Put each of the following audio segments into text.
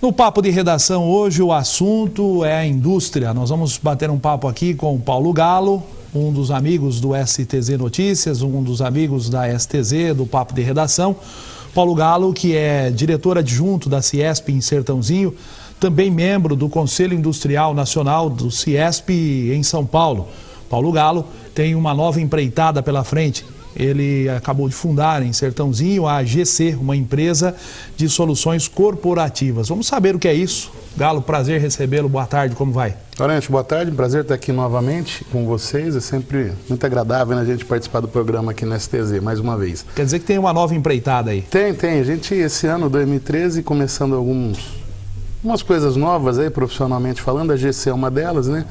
No Papo de Redação hoje o assunto é a indústria. Nós vamos bater um papo aqui com o Paulo Galo, um dos amigos do STZ Notícias, um dos amigos da STZ, do Papo de Redação. Paulo Galo, que é diretor adjunto da Ciesp em Sertãozinho, também membro do Conselho Industrial Nacional do Ciesp em São Paulo. Paulo Galo tem uma nova empreitada pela frente. Ele acabou de fundar em Sertãozinho a GC, uma empresa de soluções corporativas. Vamos saber o que é isso. Galo, prazer recebê-lo. Boa tarde, como vai? Laurente, boa tarde. Prazer estar aqui novamente com vocês. É sempre muito agradável, né, a gente participar do programa aqui na STZ, mais uma vez. Quer dizer que tem uma nova empreitada aí? Tem. A gente, esse ano, 2013, começando algumas coisas novas aí, profissionalmente falando. A GC é uma delas, né?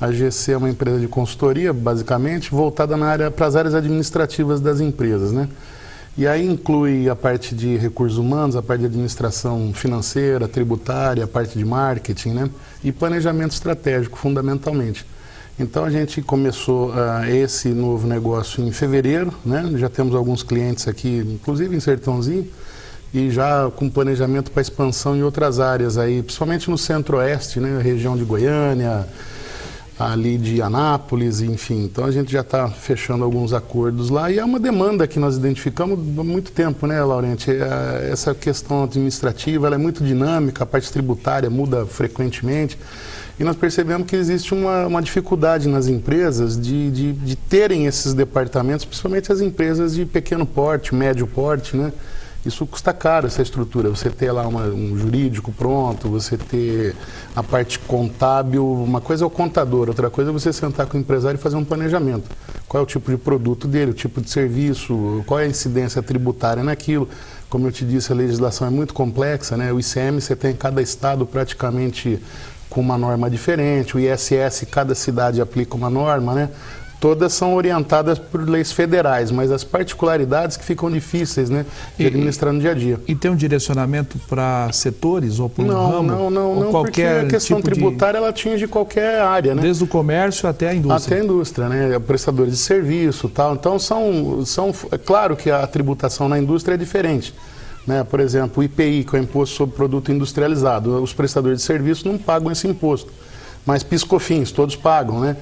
A GC é uma empresa de consultoria, basicamente, voltada para as áreas administrativas das empresas, né? E aí inclui a parte de recursos humanos, a parte de administração financeira, tributária, a parte de marketing, né? E planejamento estratégico, fundamentalmente. Então a gente começou esse novo negócio em fevereiro, né? Já temos alguns clientes aqui, inclusive em Sertãozinho, e já com planejamento para expansão em outras áreas aí, principalmente no centro-oeste, né? Região de Goiânia, ali de Anápolis, enfim. Então a gente já está fechando alguns acordos lá e é uma demanda que nós identificamos há muito tempo, né, Laurente? Essa questão administrativa, ela é muito dinâmica, a parte tributária muda frequentemente e nós percebemos que existe uma dificuldade nas empresas de terem esses departamentos, principalmente as empresas de pequeno porte, médio porte, né? Isso custa caro, essa estrutura, você ter lá um jurídico pronto, você ter a parte contábil, uma coisa é o contador, outra coisa é você sentar com o empresário e fazer um planejamento. Qual é o tipo de produto dele, o tipo de serviço, qual é a incidência tributária naquilo. Como eu te disse, a legislação é muito complexa, né? O ICM você tem em cada estado praticamente com uma norma diferente, o ISS, cada cidade aplica uma norma, né? Todas são orientadas por leis federais, mas as particularidades que ficam difíceis, né, de administrar no dia a dia. E tem um direcionamento para setores ou para um ramo? Não, porque a questão tributária ela atinge qualquer área, né? Desde o comércio até a indústria. Até a indústria, né? Prestadores de serviço, tal. Então é claro que a tributação na indústria é diferente, né? Por exemplo, o IPI, que é o Imposto sobre Produto Industrializado, os prestadores de serviço não pagam esse imposto, mas PIS/COFINS todos pagam, né?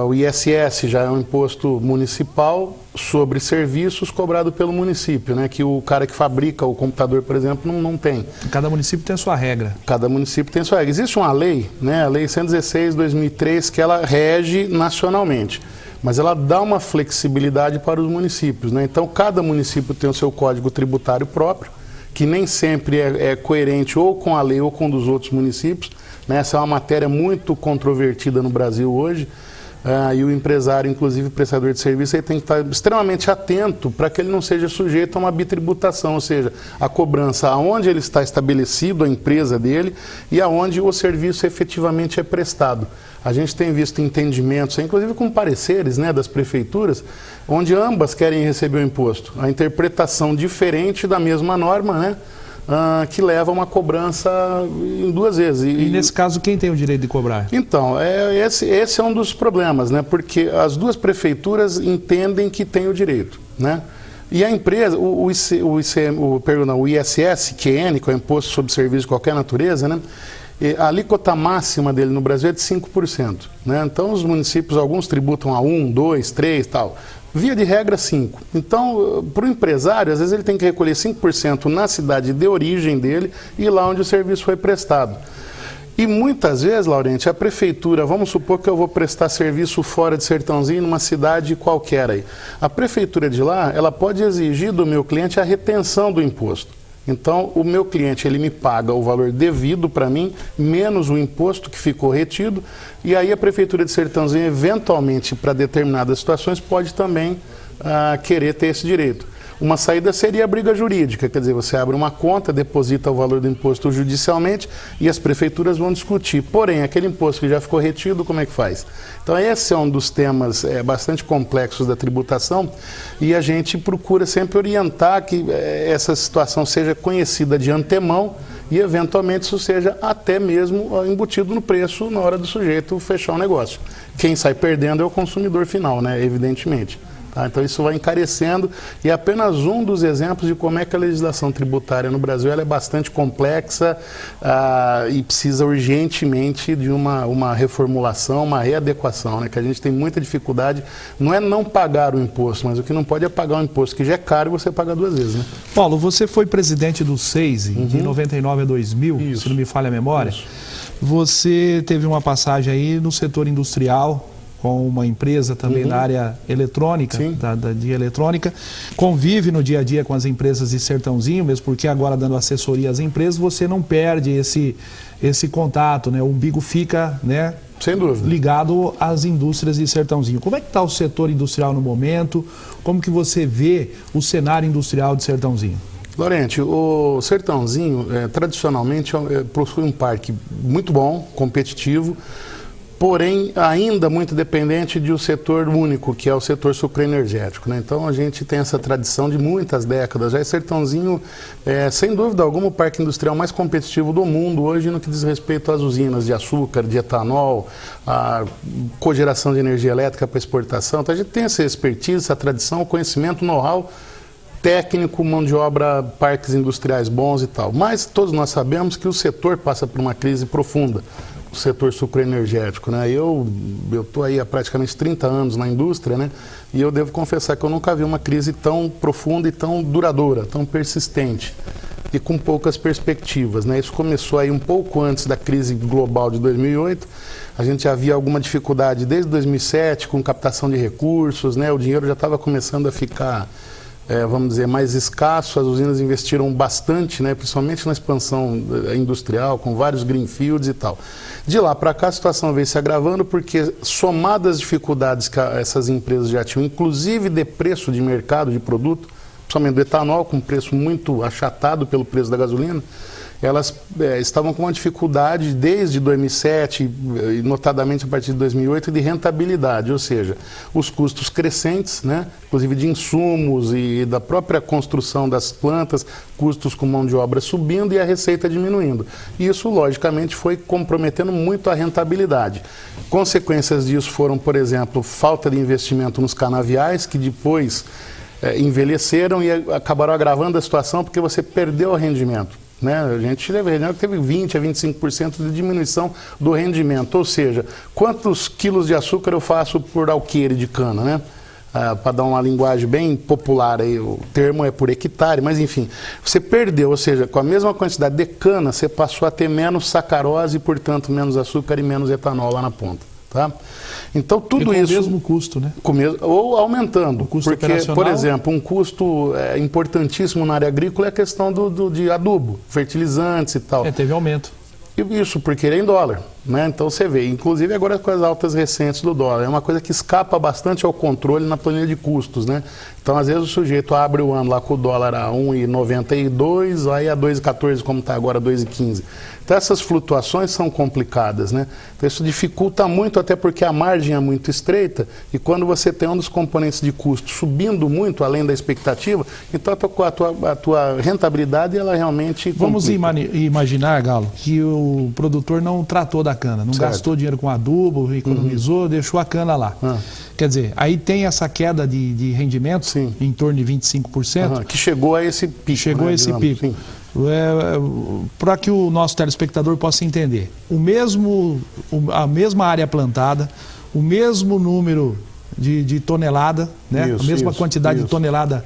O ISS já é um imposto municipal sobre serviços cobrado pelo município, né? Que o cara que fabrica o computador, por exemplo, não tem. Cada município tem a sua regra. Cada município tem a sua regra. Existe uma lei, né? A Lei 116/2003, que ela rege nacionalmente, mas ela dá uma flexibilidade para os municípios, né? Então, cada município tem o seu código tributário próprio, que nem sempre é coerente ou com a lei ou com dos outros municípios. Essa é uma matéria muito controvertida no Brasil hoje, e o empresário, inclusive o prestador de serviço, ele tem que estar extremamente atento para que ele não seja sujeito a uma bitributação, ou seja, a cobrança aonde ele está estabelecido, a empresa dele, e aonde o serviço efetivamente é prestado. A gente tem visto entendimentos, inclusive com pareceres, né, das prefeituras, onde ambas querem receber o imposto. A interpretação diferente da mesma norma, né? Que leva a uma cobrança em duas vezes. E nesse caso, quem tem o direito de cobrar? Então, esse é um dos problemas, né? Porque as duas prefeituras entendem que tem o direito, né? E a empresa, o ISS-QN, que é o Imposto sobre Serviço de Qualquer Natureza, né? A alíquota máxima dele no Brasil é de 5%, né? Então, os municípios, alguns tributam a 1, 2, 3 e tal. Via de regra, 5%. Então, para o empresário, às vezes ele tem que recolher 5% na cidade de origem dele e lá onde o serviço foi prestado. E muitas vezes, Laurente, a prefeitura, vamos supor que eu vou prestar serviço fora de Sertãozinho, numa cidade qualquer aí. A prefeitura de lá, ela pode exigir do meu cliente a retenção do imposto. Então, o meu cliente, ele me paga o valor devido para mim, menos o imposto que ficou retido, e aí a Prefeitura de Sertãozinho, eventualmente, para determinadas situações, pode também querer ter esse direito. Uma saída seria a briga jurídica, quer dizer, você abre uma conta, deposita o valor do imposto judicialmente e as prefeituras vão discutir. Porém, aquele imposto que já ficou retido, como é que faz? Então, esse é um dos temas bastante complexos da tributação e a gente procura sempre orientar que essa situação seja conhecida de antemão e, eventualmente, isso seja até mesmo embutido no preço na hora do sujeito fechar o negócio. Quem sai perdendo é o consumidor final, né? Evidentemente. Tá? Então isso vai encarecendo e é apenas um dos exemplos de como é que a legislação tributária no Brasil ela é bastante complexa e precisa urgentemente de uma reformulação, uma readequação, né? Que a gente tem muita dificuldade, não é não pagar o imposto, mas o que não pode é pagar o imposto, que já é caro e você paga duas vezes. Né? Paulo, você foi presidente do SEISE de 99 a 2000, Isso. se não me falha a memória. Isso. Você teve uma passagem aí no setor industrial, com uma empresa também na área eletrônica, de eletrônica, convive no dia a dia com as empresas de Sertãozinho, mesmo porque agora dando assessoria às empresas, você não perde esse contato, né? O umbigo fica, né, sem dúvida, ligado às indústrias de Sertãozinho. Como é que está o setor industrial no momento? Como que você vê o cenário industrial de Sertãozinho? Lorente, o Sertãozinho, tradicionalmente, possui um parque muito bom, competitivo, porém ainda muito dependente de um setor único, que é o setor sucroenergético, né? Então a gente tem essa tradição de muitas décadas. Já Sertãozinho sem dúvida alguma, o parque industrial mais competitivo do mundo hoje no que diz respeito às usinas de açúcar, de etanol, a cogeração de energia elétrica para exportação. Então a gente tem essa expertise, essa tradição, conhecimento, know-how técnico, mão de obra, parques industriais bons e tal. Mas todos nós sabemos que o setor passa por uma crise profunda. O setor sucroenergético, né? Eu estou aí há praticamente 30 anos na indústria, né? E eu devo confessar que eu nunca vi uma crise tão profunda e tão duradoura, tão persistente e com poucas perspectivas, né? Isso começou aí um pouco antes da crise global de 2008. A gente já via alguma dificuldade desde 2007 com captação de recursos, né? O dinheiro já estava começando a ficar vamos dizer, mais escasso. As usinas investiram bastante, né, principalmente na expansão industrial, com vários greenfields e tal. De lá para cá a situação veio se agravando porque, somadas as dificuldades que essas empresas já tinham, inclusive de preço de mercado de produto, principalmente do etanol, com preço muito achatado pelo preço da gasolina, elas estavam com uma dificuldade desde 2007, e notadamente a partir de 2008, de rentabilidade, ou seja, os custos crescentes, né, inclusive de insumos e da própria construção das plantas, custos com mão de obra subindo e a receita diminuindo. E isso, logicamente, foi comprometendo muito a rentabilidade. Consequências disso foram, por exemplo, falta de investimento nos canaviais, que depois envelheceram e acabaram agravando a situação porque você perdeu o rendimento. Né? A gente teve 20% a 25% de diminuição do rendimento, ou seja, quantos quilos de açúcar eu faço por alqueire de cana, né? Para dar uma linguagem bem popular, aí, o termo é por hectare, mas enfim, você perdeu, ou seja, com a mesma quantidade de cana, você passou a ter menos sacarose e, portanto, menos açúcar e menos etanol lá na ponta. Tá? Então tudo isso... com o mesmo custo, né? Ou aumentando, o custo porque, operacional... por exemplo, um custo importantíssimo na área agrícola é a questão de adubo, fertilizantes e tal. Teve aumento. Isso, porque ele é em dólar, né? Então você vê, inclusive agora com as altas recentes do dólar, é uma coisa que escapa bastante ao controle na planilha de custos, né? Então às vezes o sujeito abre o ano lá com o dólar a 1,92, aí a 2,14 como está agora, 2,15. Então essas flutuações são complicadas, né? Então isso dificulta muito, até porque a margem é muito estreita e quando você tem um dos componentes de custo subindo muito além da expectativa, então a tua rentabilidade ela realmente complica. Vamos imaginar, Galo, que o produtor não tratou da cana, não gastou dinheiro com adubo, economizou, deixou a cana lá. Quer dizer, aí tem essa queda de rendimento em torno de 25%. Que chegou a esse pico. Chegou a esse pico. Para que o nosso telespectador possa entender, a mesma área plantada, o mesmo número de tonelada, né? A mesma quantidade de tonelada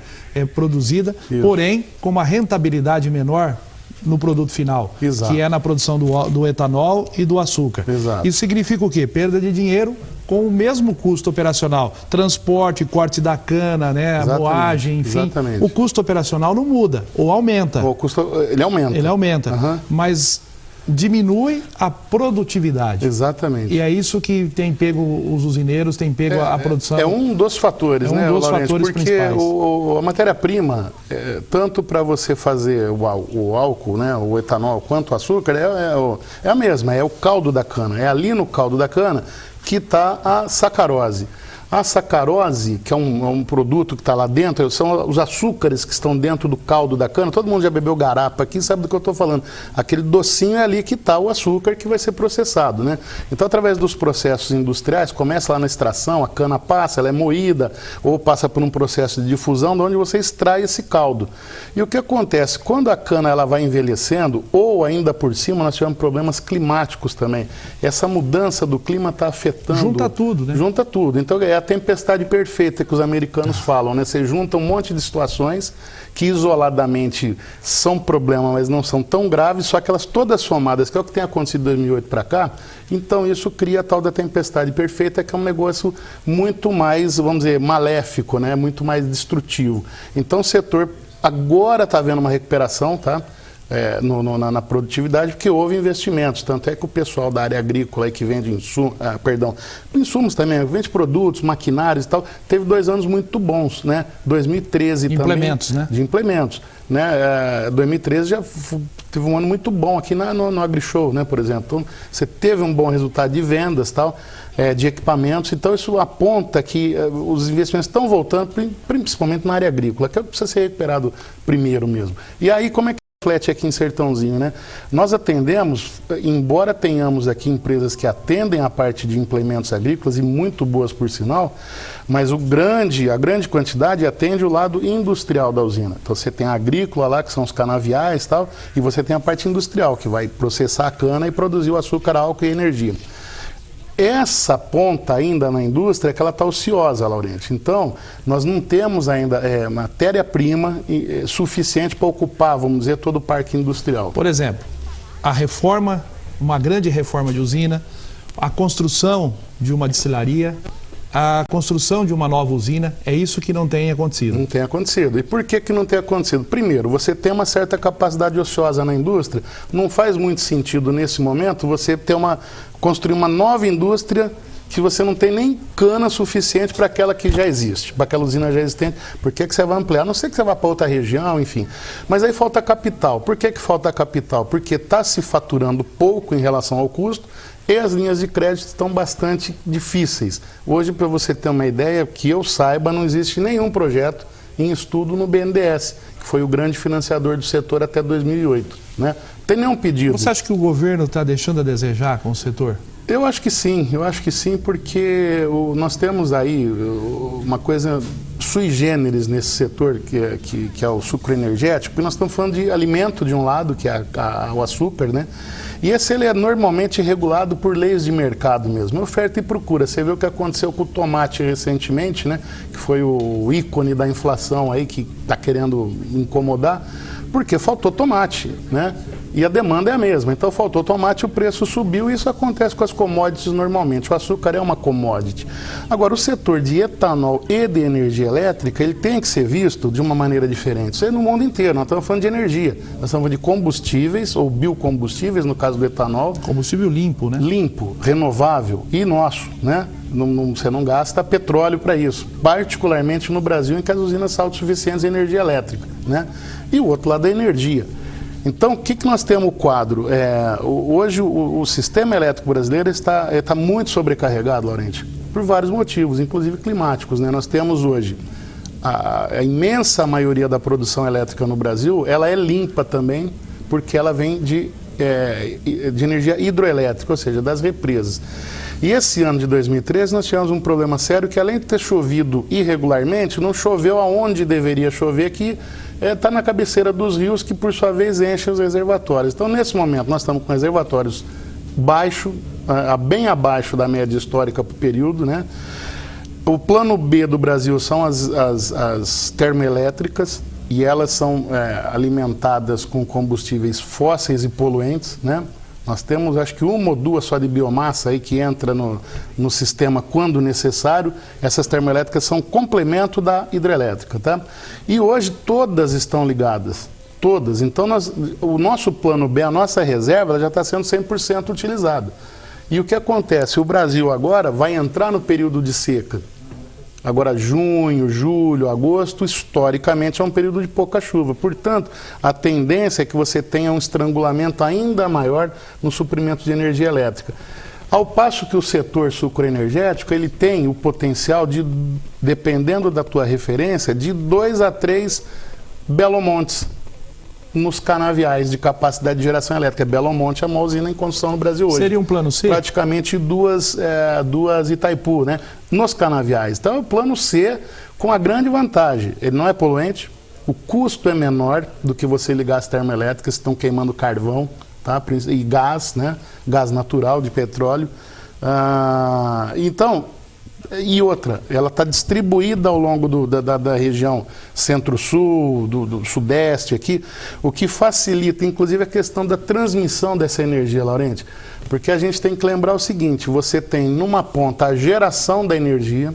produzida, porém com uma rentabilidade menor no produto final, que é na produção do etanol e do açúcar. Isso significa o quê? Perda de dinheiro com o mesmo custo operacional, transporte, corte da cana, né, a moagem, enfim. O custo operacional não muda, ou aumenta. O custo, ele aumenta. Ele aumenta, mas diminui a produtividade. Exatamente. E é isso que tem pego os usineiros, tem pego a produção. É um dos fatores, né, Laurence? Porque principais. A matéria-prima, tanto para você fazer o álcool, né, o etanol, quanto o açúcar, é a mesma, é o caldo da cana. É ali no caldo da cana que está a sacarose. A sacarose, que é um produto que está lá dentro, são os açúcares que estão dentro do caldo da cana. Todo mundo já bebeu garapa aqui, sabe do que eu estou falando. Aquele docinho é ali que está o açúcar que vai ser processado, né? Então, através dos processos industriais, começa lá na extração, a cana passa, ela é moída, ou passa por um processo de difusão, onde você extrai esse caldo. E o que acontece? Quando a cana ela vai envelhecendo, ou ainda por cima, nós tivemos problemas climáticos também. Essa mudança do clima está afetando... Junta tudo, né? Junta tudo. Então, é a tempestade perfeita que os americanos falam, né? Você junta um monte de situações que isoladamente são problema, mas não são tão graves, só que elas todas somadas, que é o que tem acontecido de 2008 para cá, então isso cria a tal da tempestade perfeita, que é um negócio muito mais, vamos dizer, maléfico, né? Muito mais destrutivo. Então o setor agora está vendo uma recuperação, tá? Na produtividade, porque houve investimentos, tanto é que o pessoal da área agrícola aí que vende insumos também, vende produtos, maquinários e tal, teve 2 anos muito bons, né? 2013 implementos, também, né? De implementos, né? 2013 já teve um ano muito bom aqui no AgriShow, né, por exemplo. Então, você teve um bom resultado de vendas, tal, de equipamentos, então isso aponta que os investimentos estão voltando, principalmente na área agrícola, que precisa ser recuperado primeiro mesmo. E aí, como é que reflete aqui em Sertãozinho, né? Nós atendemos, embora tenhamos aqui empresas que atendem a parte de implementos agrícolas, e muito boas por sinal, mas a grande quantidade atende o lado industrial da usina. Então você tem a agrícola lá, que são os canaviais e tal, e você tem a parte industrial, que vai processar a cana e produzir o açúcar, álcool e energia. Essa ponta ainda na indústria é que ela está ociosa, Laurenti. Então, nós não temos ainda matéria-prima suficiente para ocupar, vamos dizer, todo o parque industrial. Por exemplo, a reforma, uma grande reforma de usina, a construção de uma destilaria, a construção de uma nova usina, é isso que não tem acontecido. Não tem acontecido. E por que não tem acontecido? Primeiro, você tem uma certa capacidade ociosa na indústria, não faz muito sentido nesse momento você construir uma nova indústria que você não tem nem cana suficiente para aquela que já existe, para aquela usina já existente. Por que você vai ampliar? A não sei que você vá para outra região, enfim. Mas aí falta capital. Por que falta capital? Porque está se faturando pouco em relação ao custo, e as linhas de crédito estão bastante difíceis. Hoje, para você ter uma ideia, que eu saiba, não existe nenhum projeto em estudo no BNDES, que foi o grande financiador do setor até 2008. Né? Não tem nenhum pedido. Você acha que o governo está deixando a desejar com o setor? Eu acho que sim, porque nós temos aí uma coisa sui generis nesse setor, que é o sucro energético, e nós estamos falando de alimento de um lado, que é o açúcar, né? E ele é normalmente regulado por leis de mercado mesmo, oferta e procura. Você vê o que aconteceu com o tomate recentemente, né? Que foi o ícone da inflação aí, que está querendo incomodar, porque faltou tomate, né? E a demanda é a mesma. Então faltou tomate, o preço subiu, e isso acontece com as commodities normalmente. O açúcar é uma commodity. Agora, o setor de etanol e de energia elétrica, ele tem que ser visto de uma maneira diferente. Isso é no mundo inteiro. Nós estamos falando de energia. Nós estamos falando de combustíveis ou biocombustíveis, no caso do etanol. Combustível limpo, né? Limpo, renovável e nosso, né? Você não gasta petróleo para isso, particularmente no Brasil, em que as usinas são autossuficientes em energia elétrica, né? E o outro lado é a energia. Então, o que nós temos o quadro? Hoje, o sistema elétrico brasileiro está muito sobrecarregado, Laurenti, por vários motivos, inclusive climáticos, né? Nós temos hoje a imensa maioria da produção elétrica no Brasil, ela é limpa também, porque ela vem de energia hidroelétrica, ou seja, das represas. E esse ano de 2013 nós tivemos um problema sério, que além de ter chovido irregularmente, não choveu aonde deveria chover, que está na cabeceira dos rios, que por sua vez enchem os reservatórios. Então, nesse momento, nós estamos com reservatórios bem abaixo da média histórica para o período, né? O plano B do Brasil são as termoelétricas, e elas são alimentadas com combustíveis fósseis e poluentes, né? Nós temos, acho que 1 ou 2 só de biomassa aí que entra no sistema quando necessário. Essas termoelétricas são complemento da hidrelétrica, tá? E hoje todas estão ligadas, todas. Então o nosso plano B, a nossa reserva, ela já está sendo 100% utilizada. E o que acontece? O Brasil agora vai entrar no período de seca. Agora, junho, julho, agosto, historicamente é um período de pouca chuva. Portanto, a tendência é que você tenha um estrangulamento ainda maior no suprimento de energia elétrica. Ao passo que o setor sucroenergético, ele tem o potencial de, dependendo da tua referência, de 2 a 3 Belo Montes nos canaviais de capacidade de geração elétrica. Belo Monte é uma usina em construção no Brasil hoje. Seria um plano C? Praticamente duas Itaipu, né? Nos canaviais. Então é o plano C com a grande vantagem. Ele não é poluente, o custo é menor do que você ligar as termoelétricas, estão queimando carvão, tá? E gás, né? Gás natural de petróleo. Então, e outra, ela está distribuída ao longo da região centro-sul, do sudeste aqui, o que facilita, inclusive, a questão da transmissão dessa energia, Laurente. Porque a gente tem que lembrar o seguinte, você tem numa ponta a geração da energia,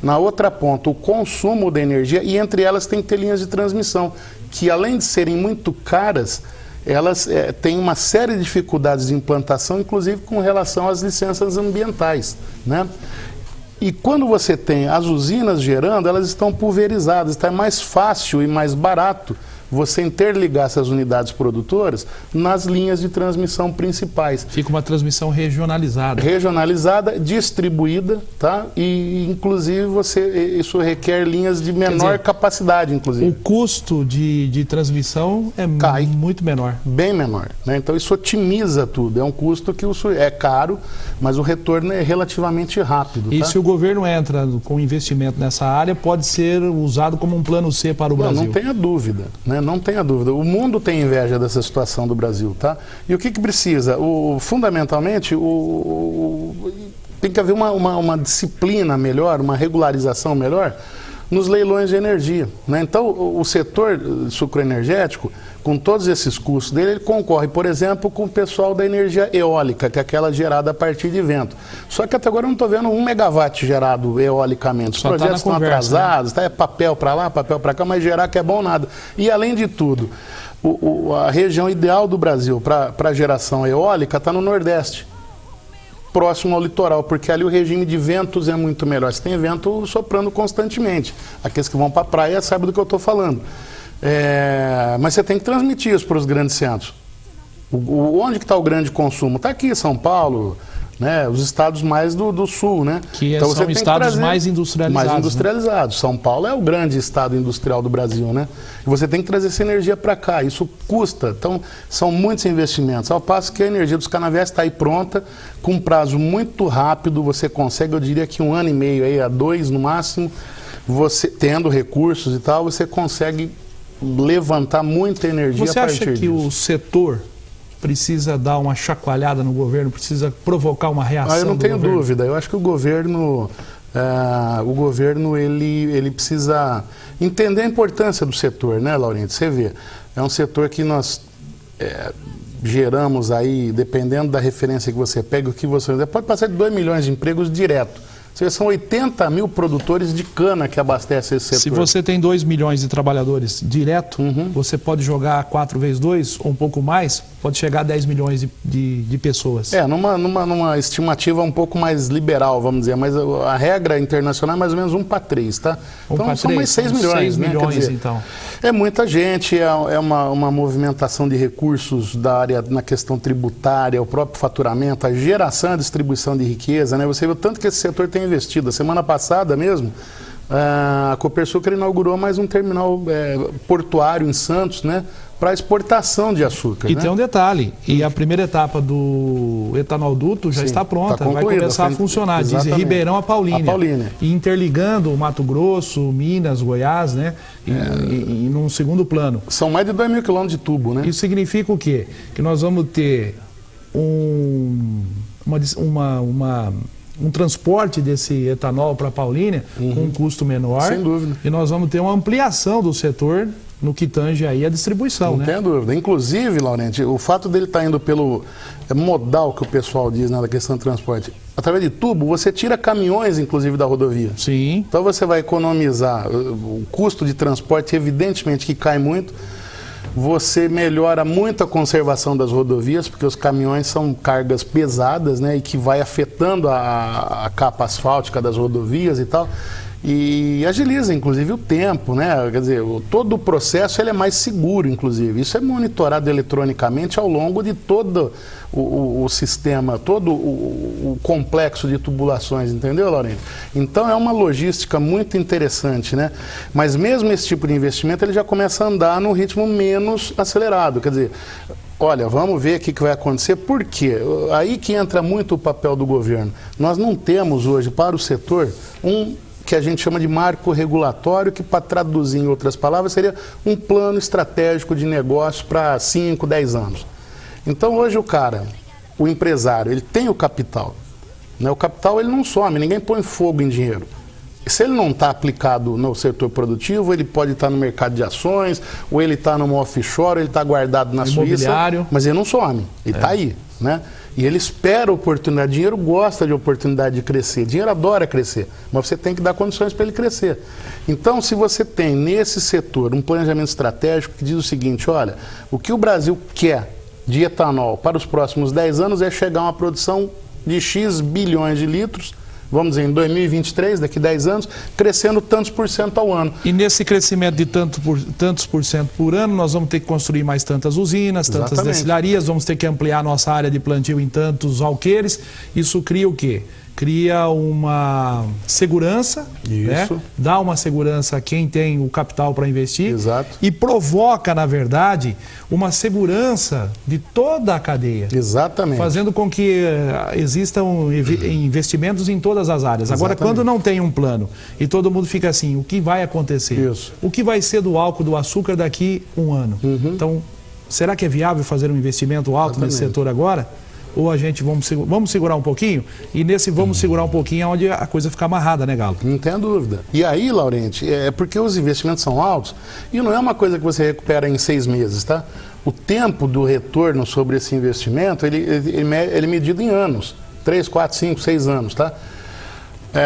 na outra ponta o consumo da energia, e entre elas tem que ter linhas de transmissão, que além de serem muito caras, elas têm uma série de dificuldades de implantação, inclusive com relação às licenças ambientais, né? E quando você tem as usinas gerando, elas estão pulverizadas, então é mais fácil e mais barato você interligar essas unidades produtoras nas linhas de transmissão principais. Fica uma transmissão regionalizada. Regionalizada, distribuída, tá? E inclusive isso requer linhas de menor capacidade, inclusive. O custo de transmissão cai muito menor. Bem menor, né? Então isso otimiza tudo. É um custo que é caro, mas o retorno é relativamente rápido. E se o governo entra com investimento nessa área, pode ser usado como um plano C para o Brasil? Não tenha dúvida, né? Não tenha dúvida. O mundo tem inveja dessa situação do Brasil, tá? E o que precisa? Fundamentalmente, tem que haver uma disciplina melhor, uma regularização melhor nos leilões de energia, né? Então, o setor sucroenergético, com todos esses custos dele, ele concorre, por exemplo, com o pessoal da energia eólica, que é aquela gerada a partir de vento. Só que até agora eu não estou vendo 1 megawatt gerado eolicamente. Os projetos estão atrasados, né? É papel para lá, papel para cá, mas gerar que é bom nada. E além de tudo, a região ideal do Brasil para geração eólica está no Nordeste, próximo ao litoral, porque ali o regime de ventos é muito melhor. Você tem vento soprando constantemente. Aqueles que vão para a praia sabem do que eu estou falando. Mas você tem que transmitir isso para os grandes centros. Onde que está o grande consumo? Está aqui, São Paulo, né? Os estados mais do sul, né? Então, são estados mais industrializados. Mais industrializados. Né? São Paulo é o grande estado industrial do Brasil, né? E você tem que trazer essa energia para cá. Isso custa. Então, são muitos investimentos. Ao passo que a energia dos canaviais está aí pronta, com um prazo muito rápido. Você consegue, eu diria que 1 ano e meio, aí, a 2 no máximo, você tendo recursos e tal, você consegue levantar muita energia a partir disso. Você acha que o setor precisa dar uma chacoalhada no governo, precisa provocar uma reação? Eu não tenho dúvida. Eu acho que o governo ele precisa entender a importância do setor, né, Laurente? Você vê, é um setor que nós geramos aí, dependendo da referência que você pega, o que você pode passar de 2 milhões de empregos direto. São 80 mil produtores de cana que abastecem esse setor. Se você tem 2 milhões de trabalhadores direto, você pode jogar 4 vezes 2 ou um pouco mais, pode chegar a 10 milhões de pessoas. Numa estimativa um pouco mais liberal, vamos dizer, mas a regra internacional é mais ou menos 1 para 3, tá? Então são mais 6 milhões. 6 milhões, né? Dizer, então. É muita gente, é uma movimentação de recursos da área na questão tributária, o próprio faturamento, a geração e a distribuição de riqueza, né? Você vê o tanto que esse setor tem investido. A semana passada mesmo, a Copersucar inaugurou mais um terminal portuário em Santos, né, para exportação de açúcar. E tem um detalhe, e a primeira etapa do etanol-duto já está pronta, vai começar a funcionar, diz Ribeirão a Paulínia. E interligando o Mato Grosso, Minas, Goiás, né, e num segundo plano. São mais de 2 mil quilômetros de tubo, né? Isso significa o quê? Que nós vamos ter um transporte desse etanol para Paulínia com um custo menor. Sem dúvida. E nós vamos ter uma ampliação do setor no que tange aí a distribuição. Não tem dúvida. Inclusive, Laurente, o fato dele estar indo pelo modal que o pessoal diz, né, da questão do transporte, através de tubo, você tira caminhões, inclusive, da rodovia. Sim. Então você vai economizar o custo de transporte, evidentemente que cai muito. Você melhora muito a conservação das rodovias, porque os caminhões são cargas pesadas, né, e que vai afetando a capa asfáltica das rodovias e tal. e agiliza, inclusive, o tempo, né? Quer dizer, todo o processo ele é mais seguro, inclusive. Isso é monitorado eletronicamente ao longo de todo o sistema, todo o complexo de tubulações, entendeu, Laurenti? Então é uma logística muito interessante, né? Mas mesmo esse tipo de investimento, ele já começa a andar num ritmo menos acelerado, quer dizer... Olha, vamos ver o que vai acontecer. Por quê? Aí que entra muito o papel do governo. Nós não temos hoje para o setor que a gente chama de marco regulatório, que para traduzir em outras palavras seria um plano estratégico de negócio para 5, 10 anos. Então hoje o empresário, ele tem o capital. Né? O capital ele não some, ninguém põe fogo em dinheiro. Se ele não está aplicado no setor produtivo, ele pode estar no mercado de ações, ou ele está numa offshore, ou ele está guardado na Suíça, mas ele não some, ele está aí, né? E ele espera oportunidade, dinheiro gosta de oportunidade de crescer, dinheiro adora crescer, mas você tem que dar condições para ele crescer. Então, se você tem nesse setor um planejamento estratégico que diz o seguinte, olha, o que o Brasil quer de etanol para os próximos 10 anos é chegar a uma produção de X bilhões de litros, vamos dizer, em 2023, daqui 10 anos, crescendo tantos por cento ao ano. E nesse crescimento de tantos por cento por ano, nós vamos ter que construir mais tantas usinas, tantas destilharias, vamos ter que ampliar nossa área de plantio em tantos alqueires. Isso cria o quê? Cria uma segurança, né? Dá uma segurança a quem tem o capital para investir. Exato. E provoca, na verdade, uma segurança de toda a cadeia. Exatamente. Fazendo com que existam investimentos em todas as áreas. Exatamente. Agora, quando não tem um plano e todo mundo fica assim, o que vai acontecer? Isso. O que vai ser do álcool, do açúcar daqui um ano? Então, será que é viável fazer um investimento alto nesse setor agora? Ou a gente vamos segurar um pouquinho? E nesse vamos segurar um pouquinho é onde a coisa fica amarrada, né, Galo? Não tem dúvida. E aí, Laurenti, é porque os investimentos são altos e não é uma coisa que você recupera em 6 meses, tá? O tempo do retorno sobre esse investimento, ele é medido em anos. 3, 4, 5, 6 anos, tá?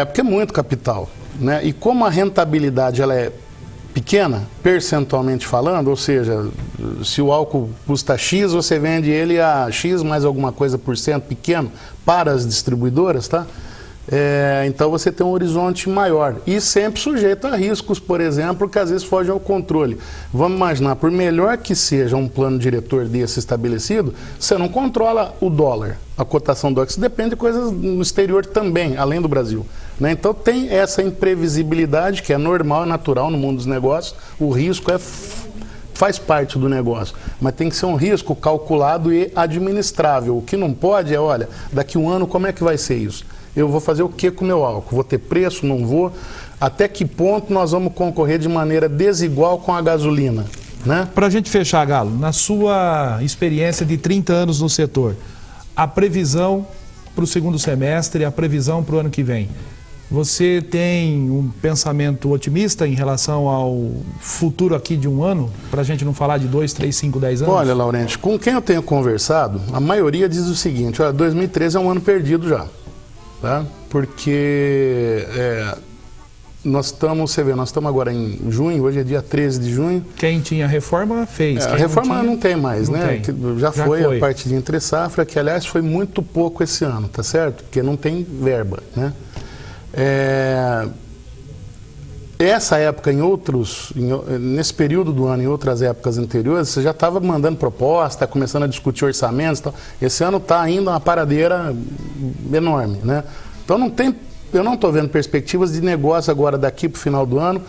Porque é muito capital, né? E como a rentabilidade ela é pequena, percentualmente falando, ou seja, se o álcool custa X, você vende ele a X mais alguma coisa por cento pequeno para as distribuidoras, tá? Então você tem um horizonte maior e sempre sujeito a riscos, por exemplo, que às vezes fogem ao controle. Vamos imaginar, por melhor que seja um plano diretor desse estabelecido, você não controla o dólar, a cotação do dólar, isso depende de coisas no exterior também, além do Brasil, né? Então tem essa imprevisibilidade que é normal, é natural no mundo dos negócios, o risco faz parte do negócio, mas tem que ser um risco calculado e administrável. O que não pode é, olha, daqui um ano como é que vai ser isso? Eu vou fazer o que com o meu álcool? Vou ter preço? Não vou? Até que ponto nós vamos concorrer de maneira desigual com a gasolina? Né? Para a gente fechar, Galo, na sua experiência de 30 anos no setor, a previsão para o segundo semestre, a previsão para o ano que vem, você tem um pensamento otimista em relação ao futuro aqui de um ano? Para a gente não falar de 2, 3, 5, 10 anos? Olha, Laurenti, com quem eu tenho conversado, a maioria diz o seguinte, olha, 2013 é um ano perdido já. Tá? Porque nós estamos agora em junho, hoje é dia 13 de junho. Quem tinha reforma fez. A reforma não tem mais, não né? Tem. Já foi a parte de entre safra, que aliás foi muito pouco esse ano, tá certo? Porque não tem verba, né? Essa época, nesse período do ano, em outras épocas anteriores, você já estava mandando proposta, começando a discutir orçamentos. Tal. Esse ano está ainda uma paradeira enorme, né? Então eu não estou vendo perspectivas de negócio agora daqui para o final do ano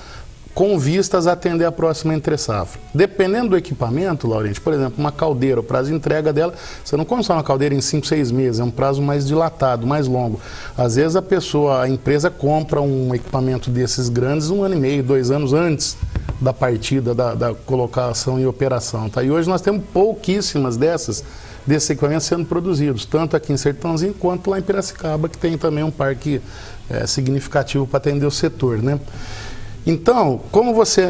com vistas a atender a próxima entre-safra. Dependendo do equipamento, Laurenti, por exemplo, uma caldeira, o prazo de entrega dela, você não constrói uma caldeira em 5, 6 meses, é um prazo mais dilatado, mais longo. Às vezes a empresa compra um equipamento desses grandes 1 ano e meio, 2 anos antes da partida, da colocação em operação. Tá? E hoje nós temos pouquíssimas desses equipamentos sendo produzidos, tanto aqui em Sertãozinho quanto lá em Piracicaba, que tem também um parque significativo para atender o setor, né? Então,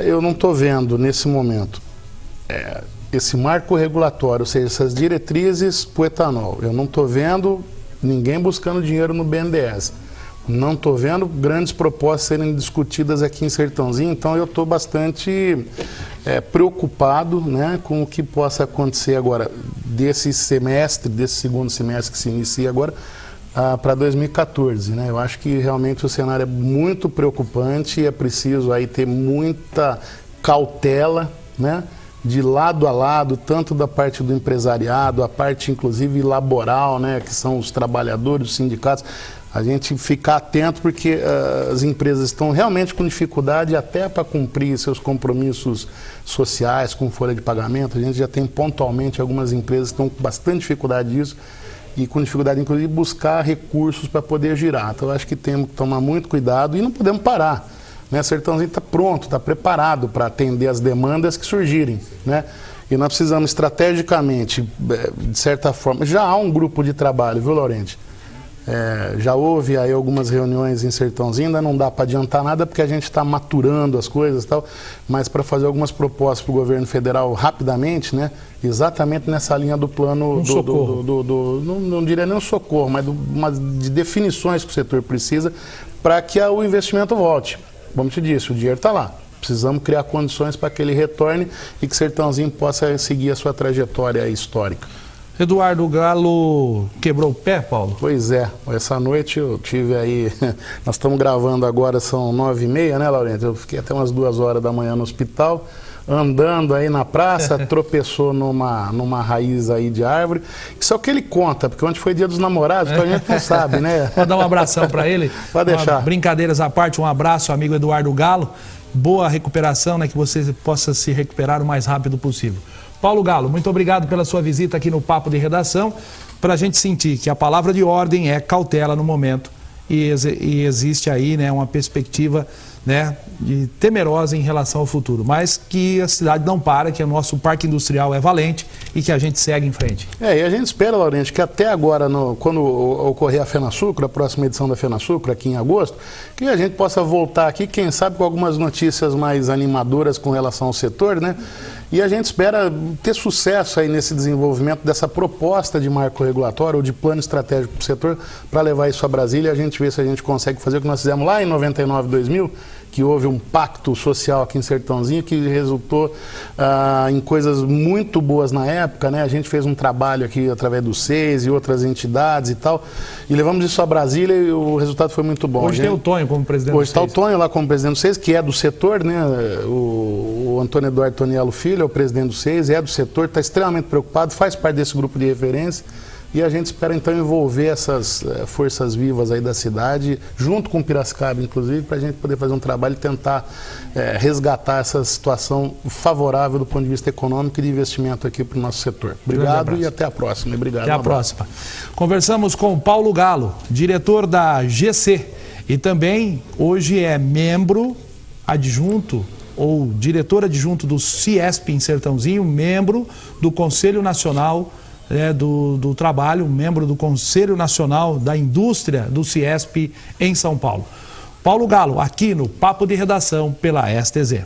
eu não estou vendo nesse momento esse marco regulatório, ou seja, essas diretrizes para o etanol, eu não estou vendo ninguém buscando dinheiro no BNDES, não estou vendo grandes propostas serem discutidas aqui em Sertãozinho, então eu estou bastante preocupado, né, com o que possa acontecer agora desse segundo semestre que se inicia agora, para 2014, né? Eu acho que realmente o cenário é muito preocupante e é preciso aí ter muita cautela, né? De lado a lado, tanto da parte do empresariado, a parte inclusive laboral, né? Que são os trabalhadores, os sindicatos. A gente ficar atento porque as empresas estão realmente com dificuldade até para cumprir seus compromissos sociais com folha de pagamento. A gente já tem pontualmente algumas empresas que estão com bastante dificuldade disso e com dificuldade inclusive de buscar recursos para poder girar. Então eu acho que temos que tomar muito cuidado e não podemos parar, né? Sertãozinho está pronto, está preparado para atender as demandas que surgirem, né? E nós precisamos estrategicamente, de certa forma, já há um grupo de trabalho, viu, Laurente? Já houve aí algumas reuniões em Sertãozinho, ainda não dá para adiantar nada porque a gente está maturando as coisas e tal, mas para fazer algumas propostas para o governo federal rapidamente, né? Exatamente nessa linha do plano, não diria nem um socorro, mas de definições que o setor precisa para que o investimento volte. Como te disse, o dinheiro está lá. Precisamos criar condições para que ele retorne e que Sertãozinho possa seguir a sua trajetória histórica. Eduardo Galo quebrou o pé, Paulo? Pois é, essa noite eu tive aí, nós estamos gravando agora, são 9h30, né, Laurente? Eu fiquei até umas 2 horas da manhã no hospital, andando aí na praça, tropeçou numa raiz aí de árvore. Isso é o que ele conta, porque ontem foi dia dos namorados, então a gente não sabe, né? Vou dar um abração para ele. Pode deixar. Brincadeiras à parte, um abraço, amigo Eduardo Galo. Boa recuperação, né? Que você possa se recuperar o mais rápido possível. Paulo Galo, muito obrigado pela sua visita aqui no Papo de Redação, para a gente sentir que a palavra de ordem é cautela no momento e existe aí, né, uma perspectiva, né, temerosa em relação ao futuro, mas que a cidade não para, que o nosso parque industrial é valente e que a gente segue em frente. E a gente espera, Laurente, que até agora, quando ocorrer a FenaSucro, a próxima edição da FenaSucro, aqui em agosto, que a gente possa voltar aqui, quem sabe com algumas notícias mais animadoras com relação ao setor, né? E a gente espera ter sucesso aí nesse desenvolvimento dessa proposta de marco regulatório ou de plano estratégico para o setor, para levar isso a Brasília e a gente ver se a gente consegue fazer o que nós fizemos lá em 99, 2000, que houve um pacto social aqui em Sertãozinho que resultou em coisas muito boas na época, né? A gente fez um trabalho aqui através do SEIS e outras entidades e tal, e levamos isso a Brasília e o resultado foi muito bom. Hoje tem o Tonho como presidente do SEIS. Hoje está o Tonho lá como presidente do SEIS, que é do setor, né? O Antônio Eduardo Toniello Filho é o presidente do SEIS, é do setor, está extremamente preocupado, faz parte desse grupo de referência. E a gente espera então envolver essas forças vivas aí da cidade, junto com Piracicaba, inclusive, para a gente poder fazer um trabalho e tentar resgatar essa situação favorável do ponto de vista econômico e de investimento aqui para o nosso setor. Obrigado e até a próxima. Obrigado. Até a próxima. Conversamos com o Paulo Galo, diretor da GC, e também hoje é membro adjunto ou diretor adjunto do CIESP em Sertãozinho, membro do Conselho Nacional do Trabalho, membro do Conselho Nacional da Indústria do CIESP em São Paulo. Paulo Galo, aqui no Papo de Redação pela STZ.